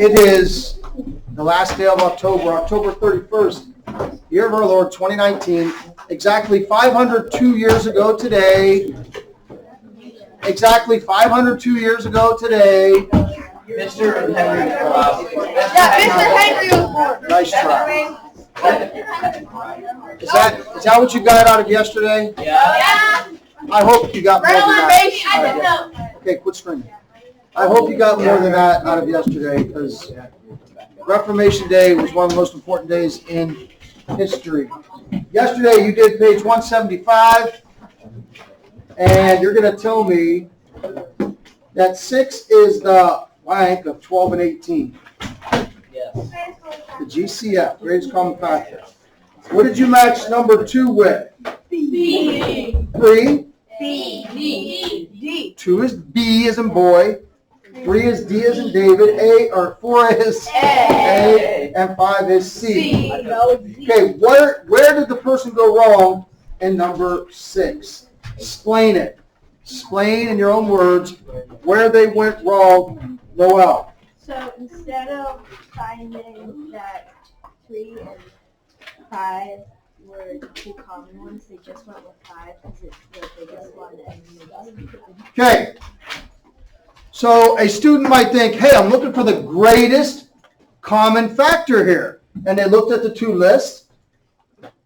It is the last day of October, October 31st, year of our Lord 2019, exactly 502 years ago today. Exactly 502 years ago today. Mr. Henry. Mr. Henry was born. Nice try. Is that what you got out of yesterday? Yeah. I hope you got more than that. Okay, quit screaming. I hope you got more than that out of yesterday, because Reformation Day was one of the most important days in history. Yesterday you did page 175, and you're going to tell me that 6 is the blank of 12 and 18. Yes. The GCF, greatest common factor. What did you match number 2 with? B. 3. D. 2 is B as in boy. 3 is D as in David. 4 is A. And 5 is C. Okay, where did the person go wrong in number 6? Explain it. Explain in your own words where they went wrong, Noel. So instead of finding that 3 and 5 were the two common ones, they just went with 5 because it's the biggest one and the biggest. Okay. So a student might think, hey, I'm looking for the greatest common factor here. And they looked at the 2 lists,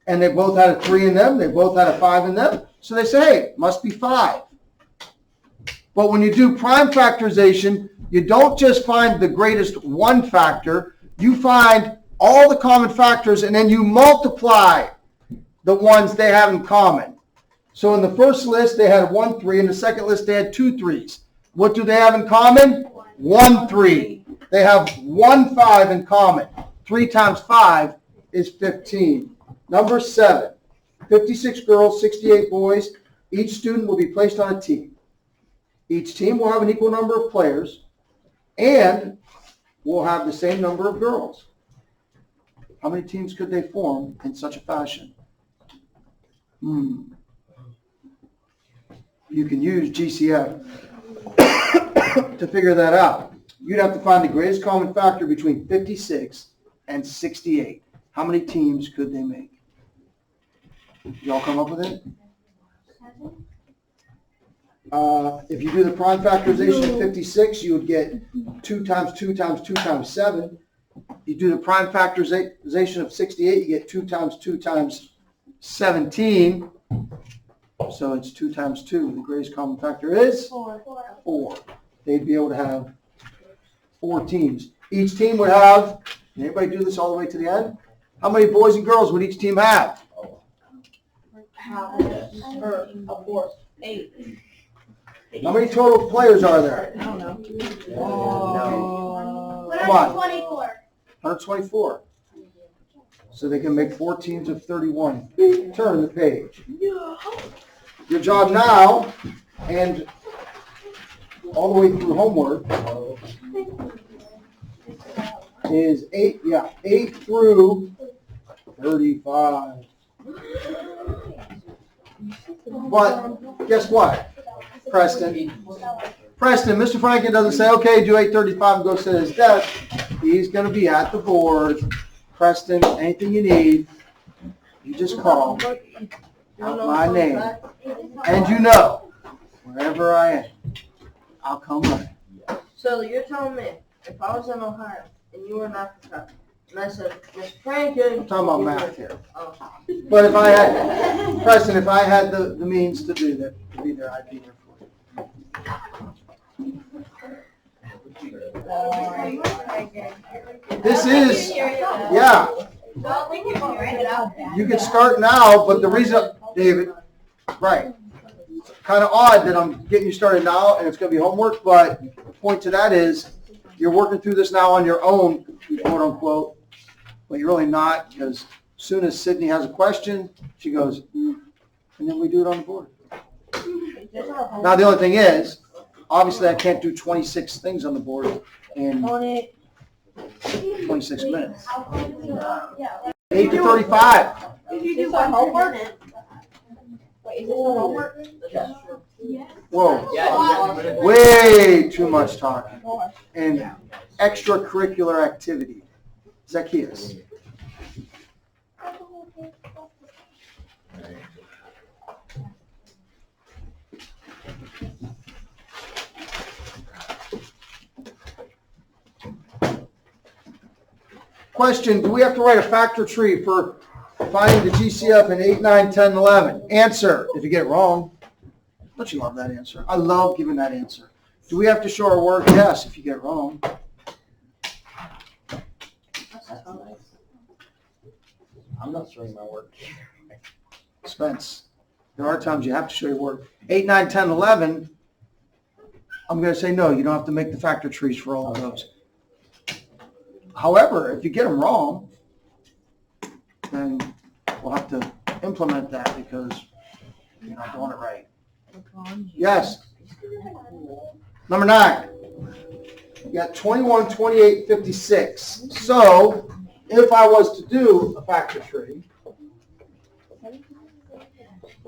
and they both had a 3 in them. They both had a 5 in them. So they say, hey, must be 5. But when you do prime factorization, you don't just find the greatest one factor. You find all the common factors, and then you multiply the ones they have in common. So in the first list, they had 1 3. In the second list, they had 2 3s. What do they have in common? 1 3. They have 1 5 in common. 3 times 5 is 15. Number 7, 56 girls, 68 boys. Each student will be placed on a team. Each team will have an equal number of players and will have the same number of girls. How many teams could they form in such a fashion? You can use GCF to figure that out. You'd have to find the greatest common factor between 56 and 68. How many teams could they make? Y'all come up with it? If you do the prime factorization of 56, you would get 2 times 2 times 2 times 7. You do the prime factorization of 68, you get 2 times 2 times 17. So it's 2 times 2. The greatest common factor is 4. They'd be able to have 4 teams. Each team would have, can anybody do this all the way to the end? How many boys and girls would each team have? 8. How many total players are there? I don't know. Come on. 124. 124. So they can make 4 teams of 31. Turn the page. Your job now, and all the way through homework, is 8 through 35. But guess what, Preston, Mr. Franklin doesn't say, okay, do 8:35 and go sit at his desk. He's going to be at the board. Preston, anything you need, you just call out my name. And you know, wherever I am, I'll come running. So you're telling me, if I was in Ohio and you were in Africa, and I said, Mr. Franklin. I'm talking about math here. Oh. But if I had, Preston, if I had the means to do that, to be there, I'd be there for you. This is, yeah. You can start now, but the reason, David, right. It's kind of odd that I'm getting you started now and it's going to be homework, but the point to that is you're working through this now on your own, quote unquote, but you're really not, because as soon as Sydney has a question, she goes, and then we do it on the board. Now, the only thing is, obviously I can't do 26 things on the board in 26 minutes. 8 to 35. Did you do my homework? Wait, is this my homework? Whoa, Yeah. way too much talking and extracurricular activity. Zacchaeus. Question, do we have to write a factor tree for finding the GCF in 8, 9, 10, 11? Answer, if you get it wrong. Don't you love that answer? I love giving that answer. Do we have to show our work? Yes, if you get it wrong. I'm not showing my work. Spence, there are times you have to show your work. 8, 9, 10, 11, I'm going to say no, you don't have to make the factor trees for all of those. However, if you get them wrong, then we'll have to implement that because you're not doing it right. Yes. Number 9. You got 21, 28, 56. So if I was to do a factor tree,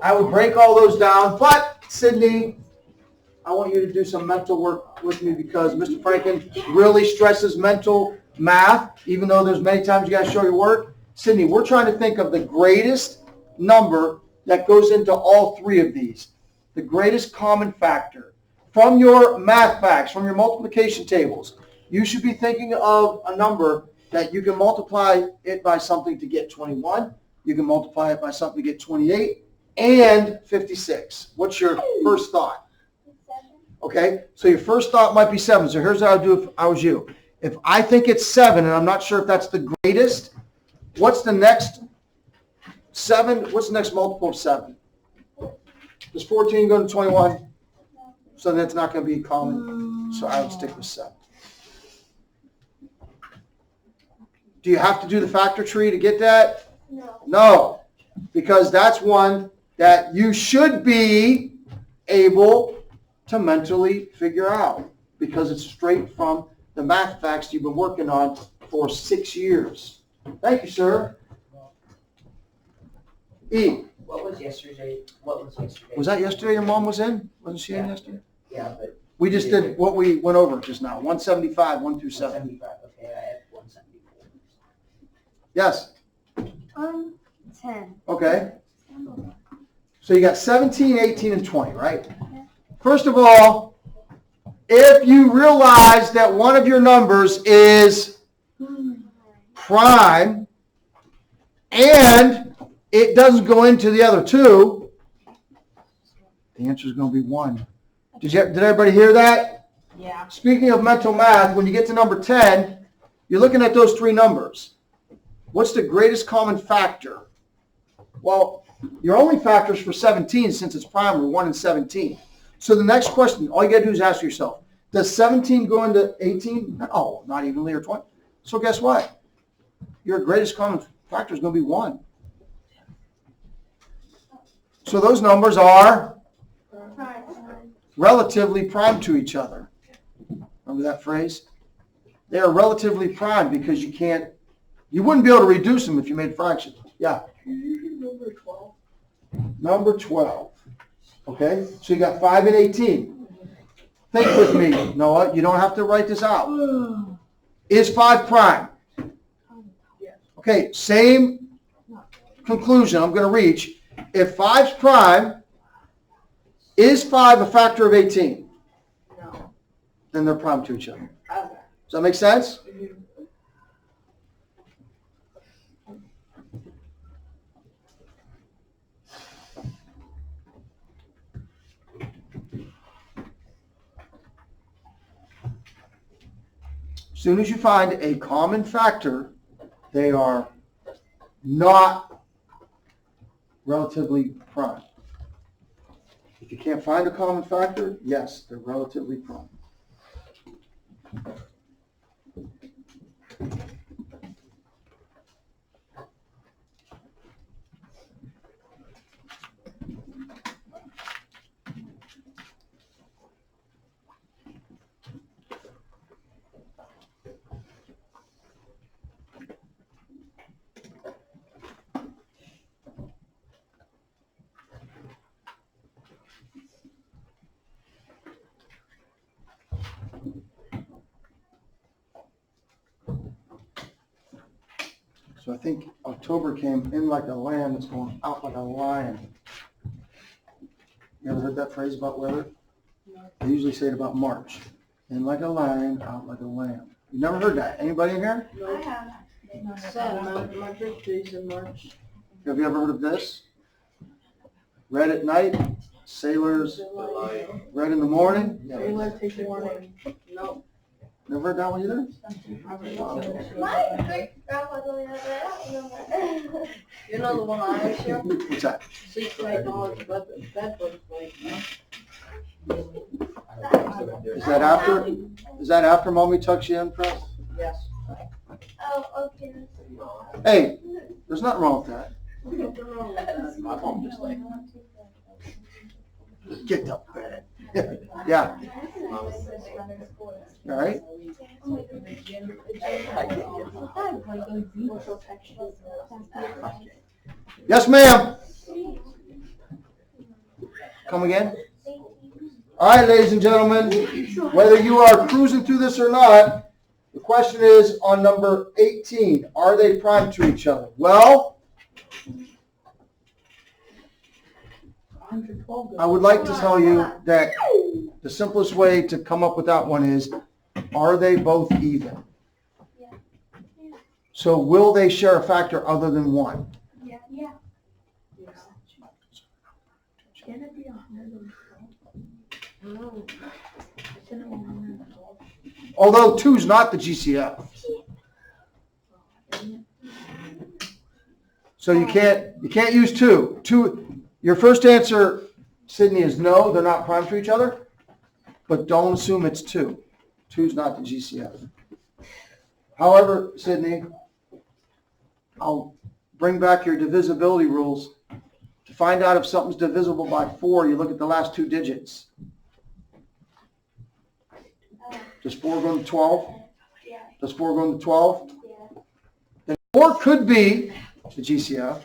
I would break all those down. But, Sydney, I want you to do some mental work with me because Mr. Franken really stresses mental math, even though there's many times you got to show your work. Sydney, we're trying to think of the greatest number that goes into all three of these. The greatest common factor. From your math facts, from your multiplication tables, you should be thinking of a number that you can multiply it by something to get 21. You can multiply it by something to get 28 and 56. What's your first thought? Okay, so your first thought might be 7. So here's what I would do if I was you. If I think it's 7, and I'm not sure if that's the greatest, what's the next 7? What's the next multiple of 7? Does 14 go to 21? So that's not going to be common. So I would stick with 7. Do you have to do the factor tree to get that? No. No, because that's one that you should be able to mentally figure out because it's straight from the math facts you've been working on for 6 years. Thank you, sir. E. What was yesterday? Was that yesterday your mom was in? Wasn't she in Yeah. yesterday? Yeah, but We just did what we went over just now, 175, 1 through 7. 175. Okay, I have 174. Yes, 10. okay. So you got 17, 18, and 20, right? First of all, if you realize that one of your numbers is prime and it doesn't go into the other two, the answer is going to be 1. Did everybody hear that? Yeah. Speaking of mental math, when you get to number 10, you're looking at those 3 numbers. What's the greatest common factor? Well, your only factors for 17, since it's prime, are 1 and 17. So the next question, all you got to do is ask yourself, does 17 go into 18? No, not evenly or 20. So guess what? Your greatest common factor is going to be 1. So those numbers are relatively prime to each other. Remember that phrase? They are relatively prime because you wouldn't be able to reduce them if you made fractions. Yeah. Can you do number 12? Number 12. Okay, so you got 5 and 18. Think with me, Noah. You don't have to write this out. Is 5 prime? Okay, same conclusion I'm going to reach. If 5's prime, is 5 a factor of 18? No. Then they're prime to each other. Okay. Does that make sense? As soon as you find a common factor, they are not relatively prime. If you can't find a common factor, yes, they're relatively prime. So I think October came in like a lamb that's going out like a lion. You ever heard that phrase about weather? They usually say it about March. In like a lion, out like a lamb. You never heard that? Anybody in here? I have. My birthday's in March. Have you ever heard of this? Red at night, sailors, red in the morning? Sailor take warning. No. Never heard that one either? My great grandpa told me that, but I don't know that. You know the one I asked you? What's that? Sleep like dogs, but bed bugs like, Is that after mommy tucks you in, Press? yes. Oh, okay. Hey, there's nothing wrong with that. My mom just like, Get the bed. Yeah, all right? Yes, ma'am. Come again? All right, ladies and gentlemen, whether you are cruising through this or not, the question is on number 18, are they prime to each other? Well, I would like to tell you that the simplest way to come up with that one is, are they both even? So will they share a factor other than one? Yeah. Can it be 112? Although 2 is not the GCF. So you can't use 2. 2, your first answer, Sydney, is no, they're not prime to each other. But don't assume it's 2. 2 is not the GCF. However, Sydney, I'll bring back your divisibility rules. To find out if something's divisible by 4, you look at the last 2 digits. Does 4 go to 12? Yeah. Does 4 go to 12? Yeah. Then 4 could be the GCF.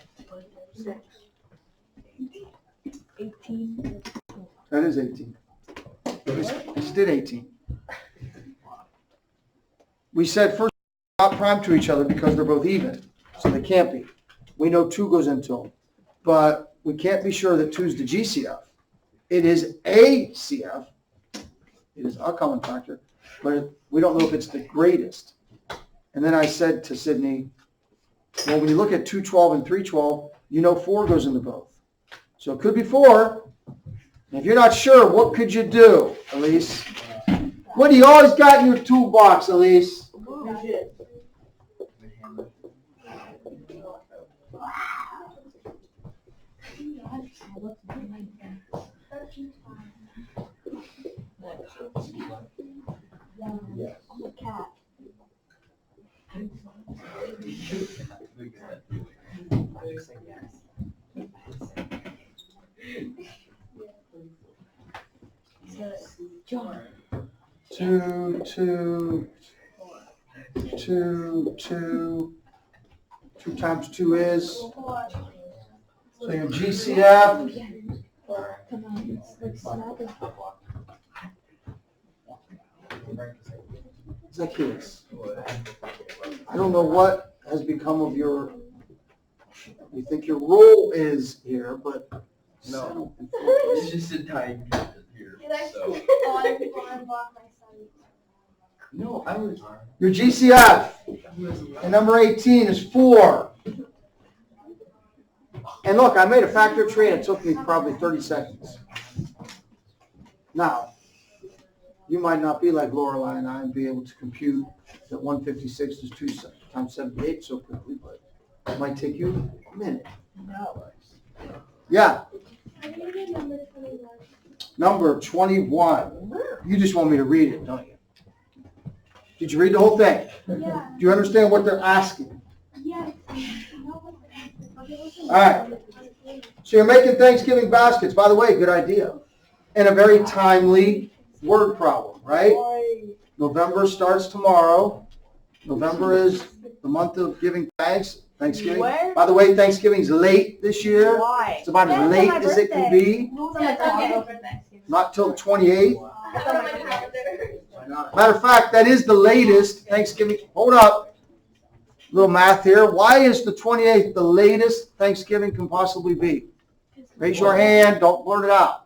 18. That is 18. I just did 18. We said first not prime to each other because they're both even. So they can't be. We know 2 goes into them. But we can't be sure that 2 is the GCF. It is a CF. It is a common factor. But we don't know if it's the greatest. And then I said to Sydney, well, when you look at 212 and 312, you know 4 goes into both. So it could be 4. And if you're not sure, what could you do, Elise? What do you always got in your toolbox, Elise? Cat. John. 2, 2, 2, 2. 2 times 2 is. So your GCF. Come on, it's like Zacchaeus. I don't know what has become of your, you think your role is here, but No. It's just a time here. Did I So. unblock my son? No, I was. your GCF. And number 18 is 4. And look, I made a factor tree and it took me probably 30 seconds. Now, you might not be like Lorelai and I and be able to compute that 156 is 2 times 78 so quickly, but it might take you a minute. No. Yeah, I'm gonna get number 21. number 21. You just want me to read it, don't you? Did you read the whole thing? Yeah. Do you understand what they're asking? Yes. All right. So you're making Thanksgiving baskets. By the way, good idea. And a very timely word problem, right? November starts tomorrow. November is the month of giving thanks. Thanksgiving. Where? By the way, Thanksgiving's late this year. Why? It's about as late as it can be. Not till the 28th. Matter of fact, that is the latest Thanksgiving. Hold up. Little math here. Why is the 28th the latest Thanksgiving can possibly be? Raise your hand. Don't blurt it out.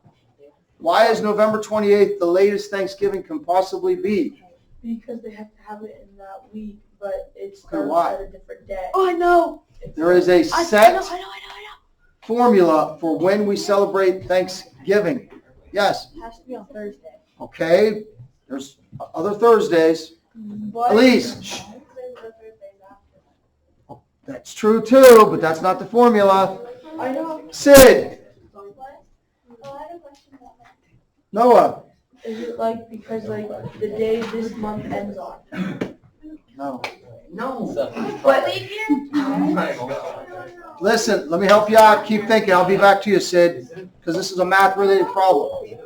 Why is November 28th the latest Thanksgiving can possibly be? Because they have to have it in that week, but it's Okay, why? at a different day. Oh, I know. There is a I set know. formula for when we celebrate Thanksgiving. Yes. It has to be on Thursday. Okay. There's other Thursdays. But Elise. Shh. That's true too, but that's not the formula. I know. Sid. Noah. Is it like because like the day this month ends on? No. No. But Listen, let me help you out. Keep thinking. I'll be back to you, Sid, because this is a math-related problem.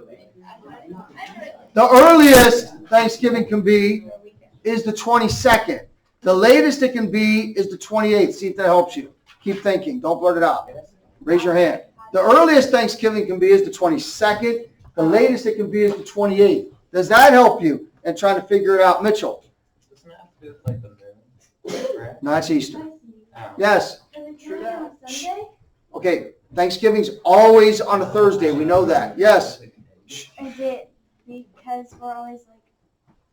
The earliest Thanksgiving can be is the 22nd. The latest it can be is the 28th. See if that helps you. Keep thinking. Don't blurt it out. Raise your hand. The earliest Thanksgiving can be is the 22nd. The latest it can be is the 28th. Does that help you in trying to figure it out, Mitchell? Doesn't it have to do with like the moon? No, it's Easter. Yes. Sunday? Okay. Thanksgiving's always on a Thursday. We know that. Yes. Is it because we're always like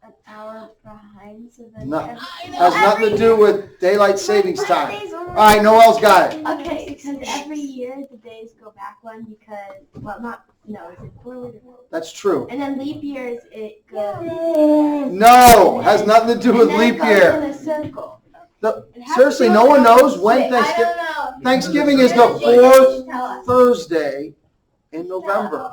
an hour behind, so then No. Has nothing to do with daylight savings time. All right, Noel's got it. Okay, because every year the days go back one because, well, is it forward or forward? That's true. And then leap years, it goes. No, has nothing to do with and then leap it goes year. in a circle. It has Seriously, to no go one in knows a when circle. Thanksgiving. I don't know. Thanksgiving is the Tell fourth us. Thursday in November.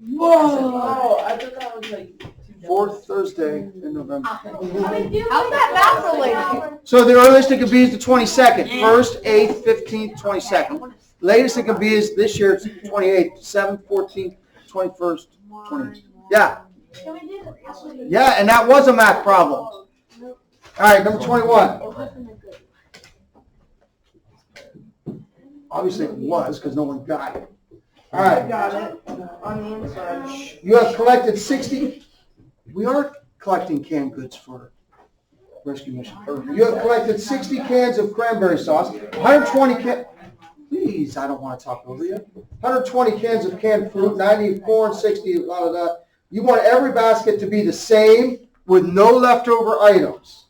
whoa! I thought that was like Fourth Thursday in November. How's that math related? So the earliest it could be is the 22nd. 1st, 8th, 15th, 22nd. Latest it could be is this year, it's 28th, 7th, 14th, 21st, 20th. Yeah. Can we do the Yeah, and that was a math problem. All right, number 21. It wasn't a good. Obviously it was because no one got it. All I right. got it on the inside. You have collected 60. We are collecting canned goods for rescue mission. You have collected 60 cans of cranberry sauce, 120 cans. Please, I don't want to talk over you. 120 cans of canned fruit, 90 of corn, 60 blah blah blah. You want every basket to be the same with no leftover items.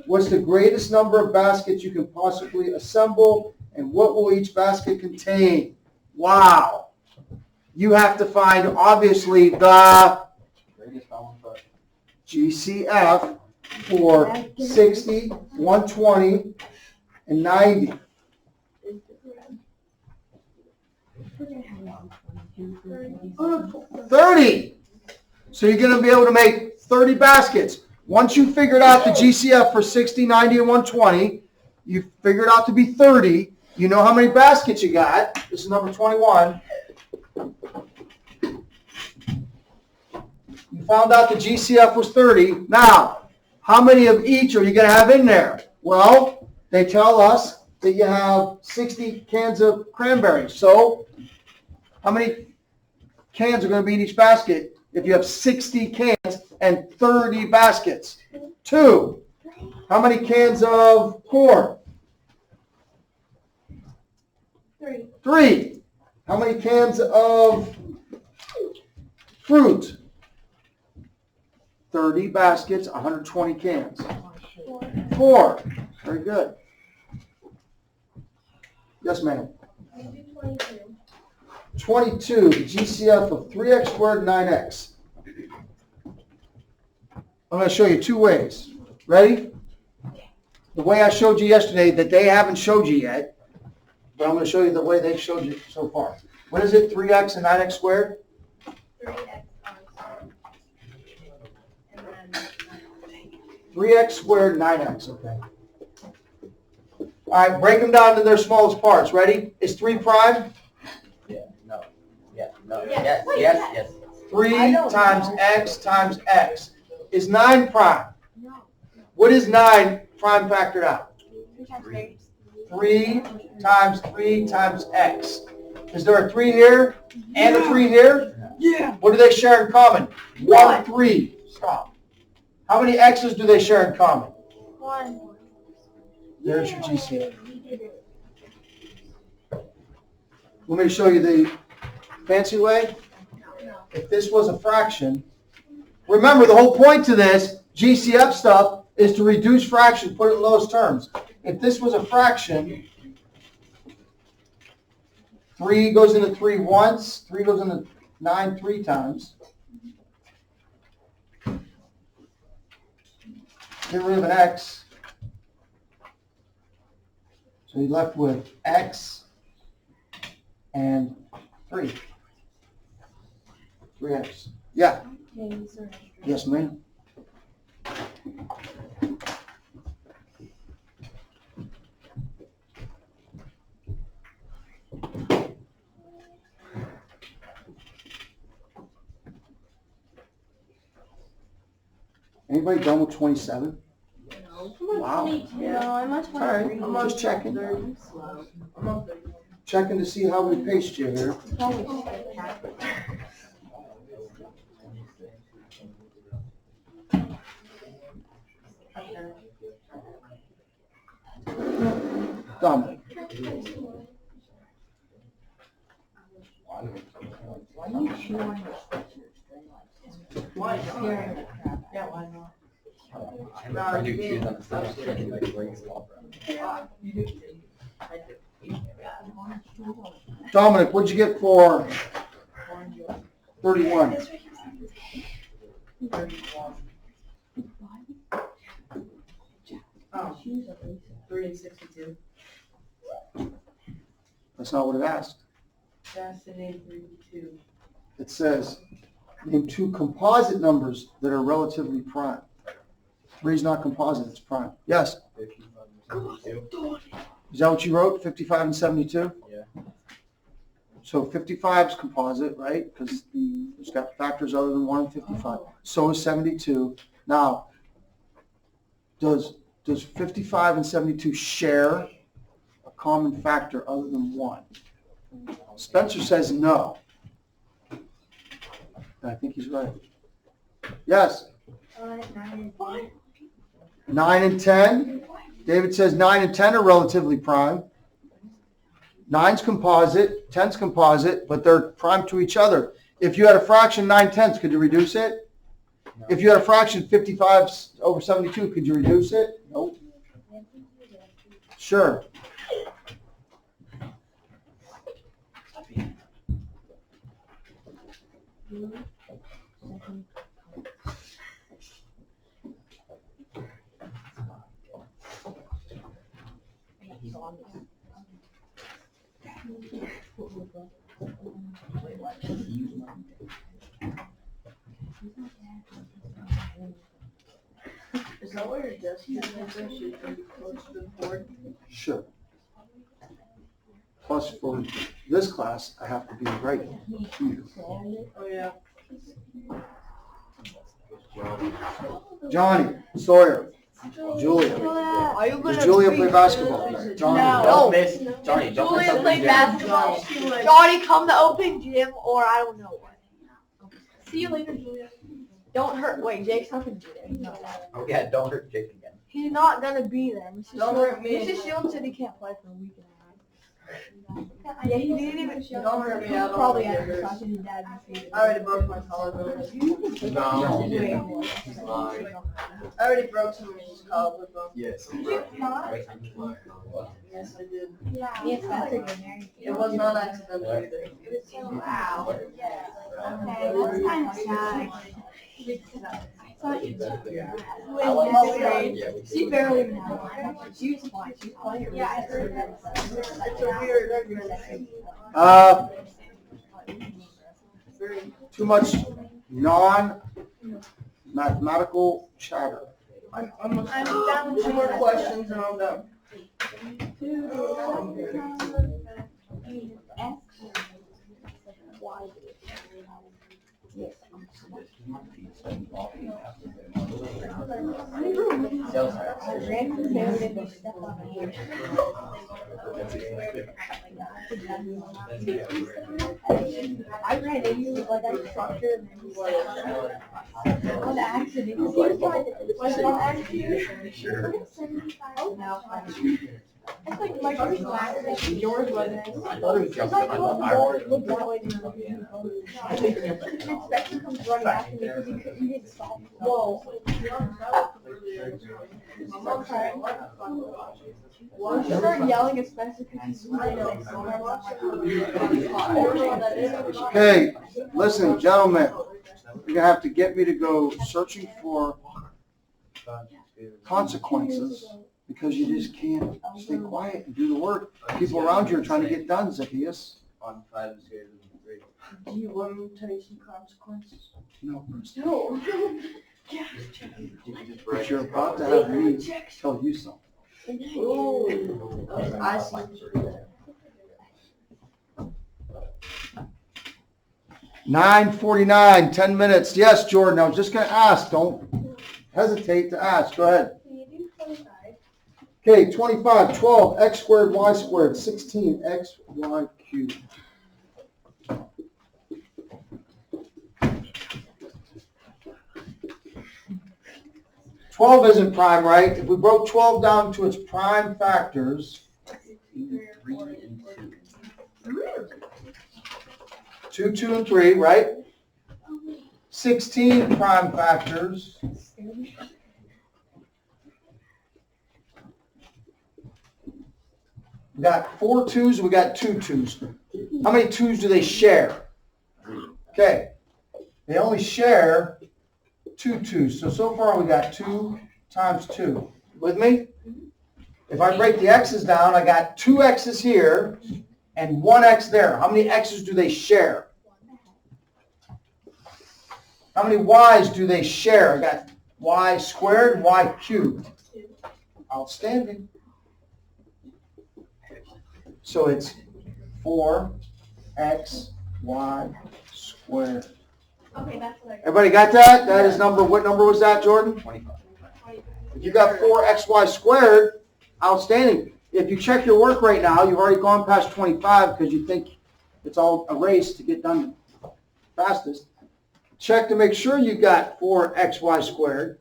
What's the greatest number of baskets you can possibly assemble, and what will each basket contain? Wow. You have to find, obviously, the GCF for 60, 120, and 90. 30. So you're going to be able to make 30 baskets. Once you figured out the GCF for 60, 90, and 120, you figured out to be 30. You know how many baskets you got. This is number 21. You found out the GCF was 30. Now, how many of each are you going to have in there? Well, they tell us that you have 60 cans of cranberries. So, how many cans are going to be in each basket if you have 60 cans and 30 baskets? 2. How many cans of corn? 3. How many cans of fruit? 30 baskets, 120 cans. 4. Very good. Yes, ma'am. 22, the GCF of 3x squared, 9x. I'm going to show you 2 ways. Ready? The way I showed you yesterday that they haven't showed you yet, but I'm going to show you the way they showed you so far. What is it, 3x and 9x squared? 3x. 3x squared, 9x, okay. All right, break them down to their smallest parts. Ready? Is 3 prime? Yeah, no. Yeah, no. Yes, yes, yes. 3 times x times x. Is 9 prime? No. What is 9 prime factored out? 3 times 3 times x. Is there a 3 here and a 3 here? Yeah. What do they share in common? 1, 3. Stop. How many x's do they share in common? 1. There's your GCF. Want me to show you the fancy way? If this was a fraction, remember the whole point to this GCF stuff is to reduce fraction, put it in lowest terms. If this was a fraction, 3 goes into 3 once, 3 goes into 9 3 times. Get rid of an x. So you're left with x and 3. 3x. Yeah. Yes, ma'am. Anybody done with 27? Wow. No, I'm on Alright, 23. I'm just checking. I'm on 30. Checking to see how we paced you here. Dominic. I do choose on the side, so I can like bring it off. Dominic, what'd you get for 31? Oh, 3 and 62. That's not what it asked. That's the name 32. It says, name 2 composite numbers that are relatively prime. 3 is not composite, it's prime. Yes? Is that what you wrote, 55 and 72? Yeah. So 55 is composite, right? Because it's got factors other than 1 and 55. So is 72. Now, does 55 and 72 share a common factor other than 1? Spencer says no. And I think he's right. Yes? 9 and 10. David says 9 and 10 are relatively prime. 9's composite, 10's composite, but they're prime to each other. If you had a fraction 9/10, could you reduce it? No. If you had a fraction 55 over 72, could you reduce it? Nope. Sure. Is that where your desk is? I should be close to the board. Sure. Plus for this class, I have to be right here. Oh, yeah. Johnny, Sawyer, Julia. Are you Does Julia play basketball? Johnny. No. Don't miss, Johnny, don't miss Julia something played good. basketball. Johnny, come to open gym, or I don't know what. See you later, Julia. Don't hurt. Wait, Jake's not gonna be there. Oh yeah, don't hurt Jake again. He's not gonna be there. Don't hurt me. Mrs. Shields said he can't play for a week and a half. Yeah, he didn't even. Don't hurt me, I don't Probably wanna had get to hurt. talk to his dad and see. I already broke my collarbone. No, you didn't. I already broke somebody's collarbone. Yes. Yes, I did. Yes, that's a good marriage. It was not accidental either. Wow. Okay, that's kind of sad. I thought you did. Yeah, we She barely even had one. She was fine. She was playing. Yeah, It's a weird. Very. Too much non-mathematical chatter. I'm down with 2 more questions and I'm done. I ran into like a structure and then he on accident. He was like on accident. Sure. now. It's like my first class. Yours was. I thought it was It's just like like the Irish. board looked that way to the inspector comes running after me because he didn't stop. Whoa. She started yelling at Spencer because he's Okay, listen, gentlemen, you're gonna have to get me to go searching for consequences because you just can't stay quiet and do the work. People around you are trying to get done, Zacchaeus. On 5 is greater than 3. Do you want me to tell you some consequences? No, Bruce. No. But you're about to have me tell you something. Ooh, I see. 9:49, 10 minutes. Yes, Jordan, I was just gonna ask. Don't hesitate to ask. Go ahead. Can you do 25? Okay, 25, 12, x squared, y squared, 16, x, y cubed. 12 isn't prime, right? If we broke 12 down to its prime factors, 2, 2, and 3, right? 16 prime factors. We got 4 2s, we got 2 2s. How many 2s do they share? Okay. They only share 2 2s. So far we got 2 times 2. With me? If I break the x's down, I got 2 x's here and 1 x there. How many x's do they share? How many y's do they share? I got y squared and y cubed. Outstanding. So it's 4xy squared. Okay, that's what I got. Everybody got that? That is number, what number was that, Jordan? 25. If you got 4xy squared, outstanding. If you check your work right now, you've already gone past 25 because you think it's all a race to get done fastest. Check to make sure you got 4xy squared.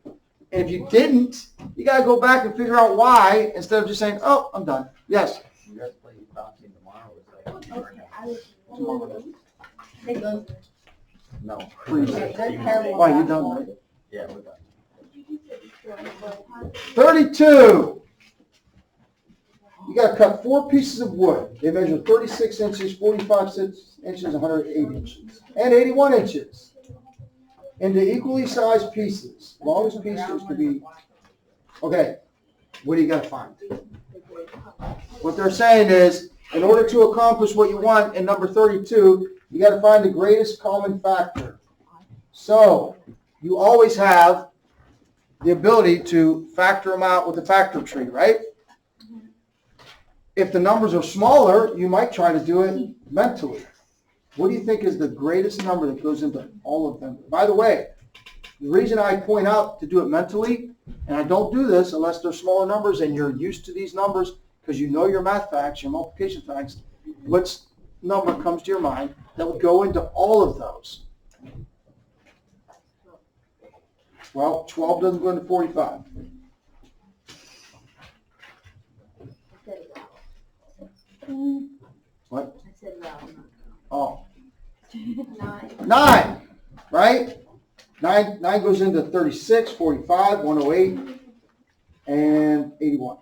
And if you didn't, you got to go back and figure out why instead of just saying, oh, I'm done. Yes? You guys play boxing tomorrow? It's like, Okay, I was. They go. no. Please. They're terrible. Why, you done, right? Yeah, we're done. 32. You got to cut 4 pieces of wood. They measure 36 inches, 45 inches, 108 inches, and 81 inches into equally sized pieces. Longest pieces could be, okay, what do you got to find? What they're saying is, in order to accomplish what you want in number 32, you got to find the greatest common factor. So, you always have the ability to factor them out with the factor tree, right? If the numbers are smaller, you might try to do it mentally. What do you think is the greatest number that goes into all of them? By the way, the reason I point out to do it mentally, and I don't do this unless they're smaller numbers and you're used to these numbers because you know your math facts, your multiplication facts, what number comes to your mind that would go into all of those? Well, 12 doesn't go into 45. What? I said no. Oh. 9. 9, right? 9 goes into 36, 45, 108, and 81.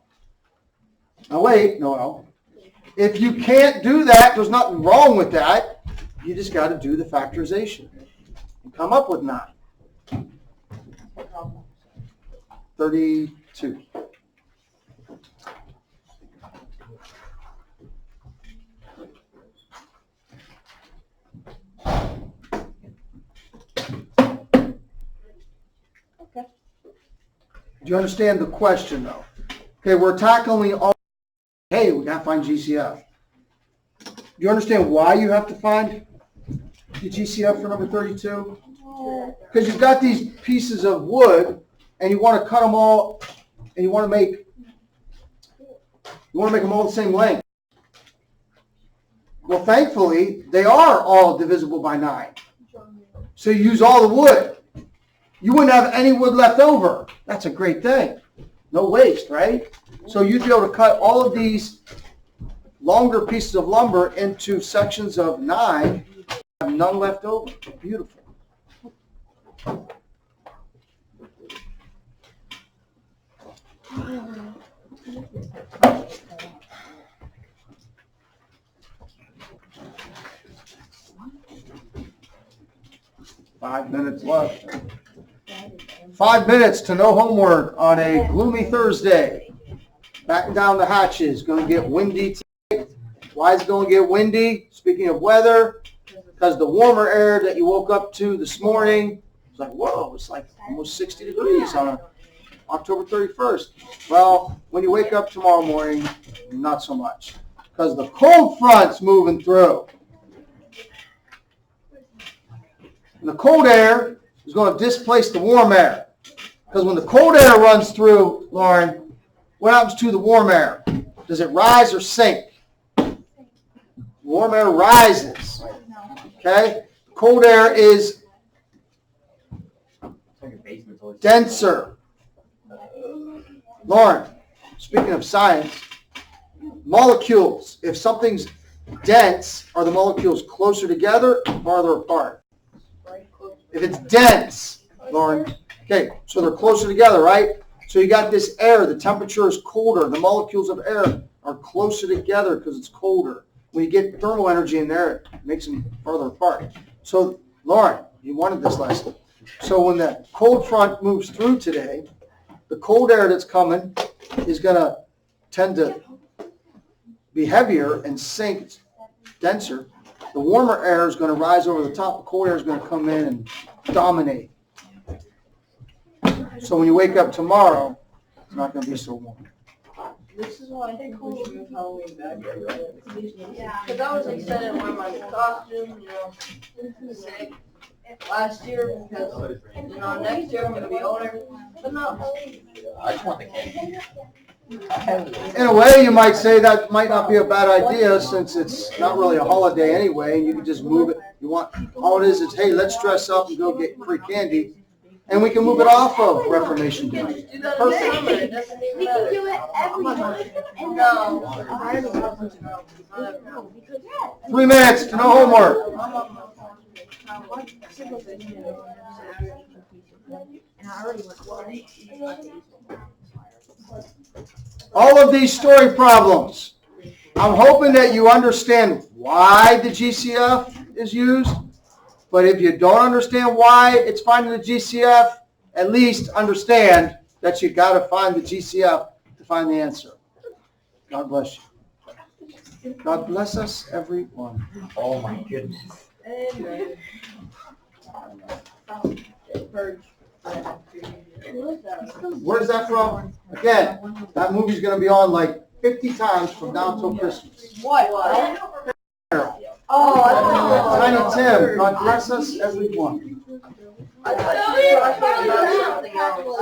Now wait, no. If you can't do that, there's nothing wrong with that. You just got to do the factorization and come up with 9. 32. Do you understand the question, though? Okay, we're tackling all. Hey, we got to find GCF. Do you understand why you have to find the GCF for number 32? Because you've got these pieces of wood, and you want to cut them all, and you want to make them all the same length. Well, thankfully, they are all divisible by 9. So you use all the wood. You wouldn't have any wood left over. That's a great thing. No waste, right? So you'd be able to cut all of these longer pieces of lumber into sections of 9, have none left over. Beautiful. Five minutes left. 5 minutes to no homework on a gloomy Thursday. Batten down the hatches. Going to get windy today. Why is it going to get windy? Speaking of weather, because the warmer air that you woke up to this morning, it's like, whoa, it's like almost 60 degrees on October 31st. Well, when you wake up tomorrow morning, not so much, because the cold front's moving through. And the cold air is going to displace the warm air. Because when the cold air runs through, Lauren, what happens to the warm air? Does it rise or sink? Warm air rises. Okay? Cold air is denser. Lauren, speaking of science, molecules, if something's dense, are the molecules closer together or farther apart? If it's dense, Lauren, okay, so they're closer together, right? So you got this air, the temperature is colder, the molecules of air are closer together because it's colder. When you get thermal energy in there, it makes them farther apart. So, Lauren, you wanted this lesson. So when the cold front moves through today, the cold air that's coming is going to tend to be heavier and sink, denser. The warmer air is going to rise over the top. The cold air is going to come in and dominate. So when you wake up tomorrow, it's not going to be so warm. This is why I think we should move Halloween back. Because I was excited to wear my costume, sick last year because, next year I'm going to be older. But no. I just want the candy. In a way, you might say that might not be a bad idea since it's not really a holiday anyway. You can just move it. All it is, hey, let's dress up and go get free candy. And we can move it off of Reformation Day. Do that in summer. It doesn't even We matter. can do it every month. And No. 3 minutes to no homework. All of these story problems, I'm hoping that you understand why the GCF is used. But if you don't understand why it's finding the GCF, at least understand that you got to find the GCF to find the answer. God bless you. God bless us, everyone. Oh my goodness. Amen. Where's that from? Again, that movie's going to be on like 50 times from now till Christmas. What? Tiny Tim, God bless us, everyone. I thought you were talking about something else.